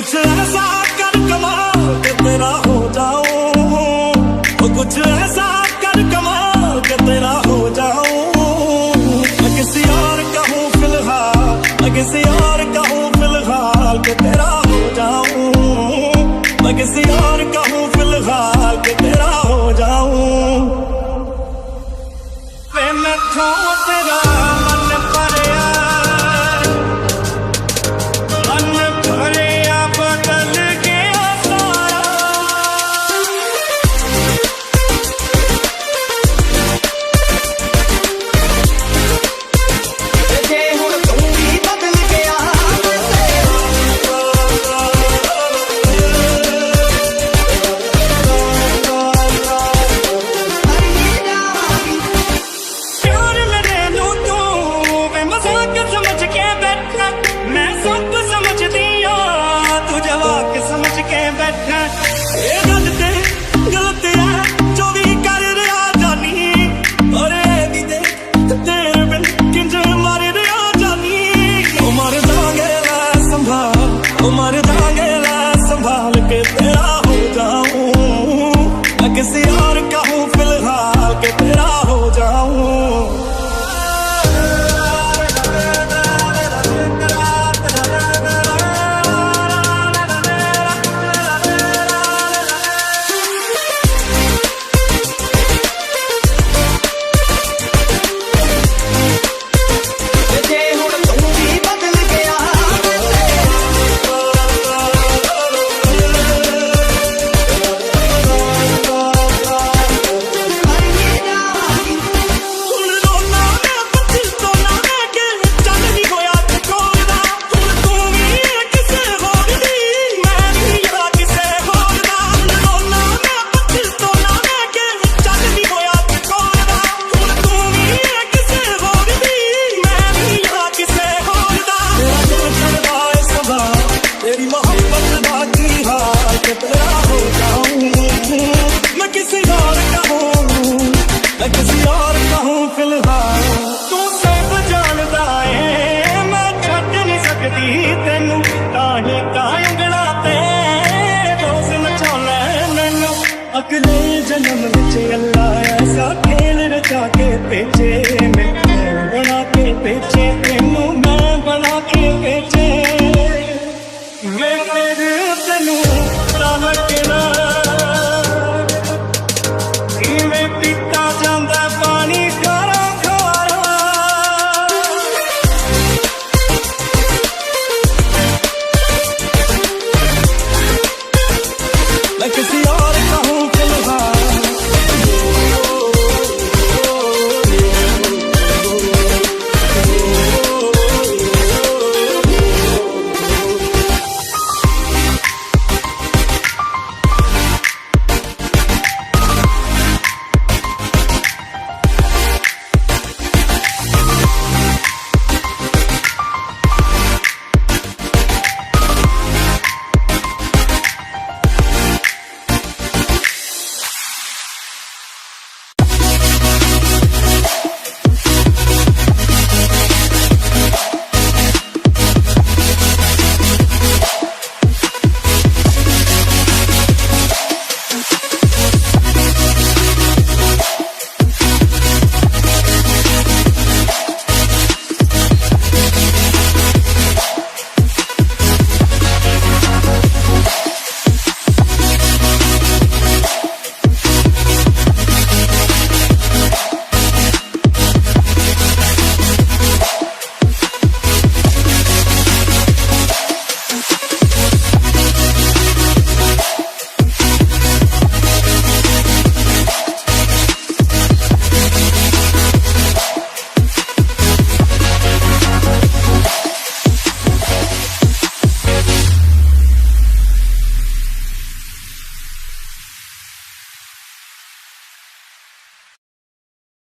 कुछ ऐसा कर कमाल के तेरा हो जाऊं, कुछ ऐसा कर कमाल के तेरा हो जाऊं। मैं किसी और का हूँ फिलहाल, मैं किसी और का हूँ फिलहाल के तेरा हो जाऊं। मैं किसी और का हूँ फिलहाल के तेरा हो जाऊं। वे मैं तो तेरा मन भरिया, मन भरिया बदल गया सारा। जे हुण तू भी बदल गया प्यार मेरे नू तू वे मजाक समझ के बैठा, मैं सब समझदी आ तू जवाक समझ के बैठा। ये गलत है जो भी कर रहा जानी, और भी दे तेरे बिन किंज मर रहा जानी। ओ मर जागे ला संभाल, ओ मर जागे ला संभाल के तेरा हो जाऊं। मैं किसी और का हूँ फिलहाल के तेरा हो जाऊं। जे हुण तू भी बदल गया ਹੁਣ ਰੋਣਾ ਮੈਂ ਪਛਤਾਉਣਾ ਮੈਂ ਕਿ ਚੱਲ ਨਹੀਂ ਹੋਇਆ ਤੇ ਕੋਲਦਾ। ਹੁਣ ਤੂੰ ਵੀ ਕਿਸੇ ਹੋਰ ਦੀ, ਮੈਂ ਵੀ ਆ ਕਿਸੇ ਹੋਰ ਦਾ। ਹੁਣ ਰੋਣਾ ਮੈਂ ਪਛਤਾਉਣਾ ਮੈਂ ਕਿ ਚੱਲ ਨਹੀਂ ਹੋਇਆ ਤੇ ਕੋਲਦਾ। ਹੁਣ ਤੂੰ ਵੀ ਕਿਸੇ ਹੋਰ ਦੀ, ਮੈਂ ਵੀ ਆ ਕਿਸੇ ਹੋਰ ਦਾ। ਤੇਰਾ ਦਿਲ ਕਰਦਾ ਏ ਸਵਾਲ, तेरी मोहब्बत का की हाल के तेरा हो जाऊं। मैं किसी और का हूँ, मैं किसी और का हूँ फिलहाल। तू सब जानदा है मैं छड़ नहीं सकती तेनू, ताही कांगड़ा ते रोज नचाउना मैनू। अगले जन्म विच अल्लाह ऐसा खेल रचा के भेजे, मैं बना के भेजे तेनू, मैं बना के भेजे।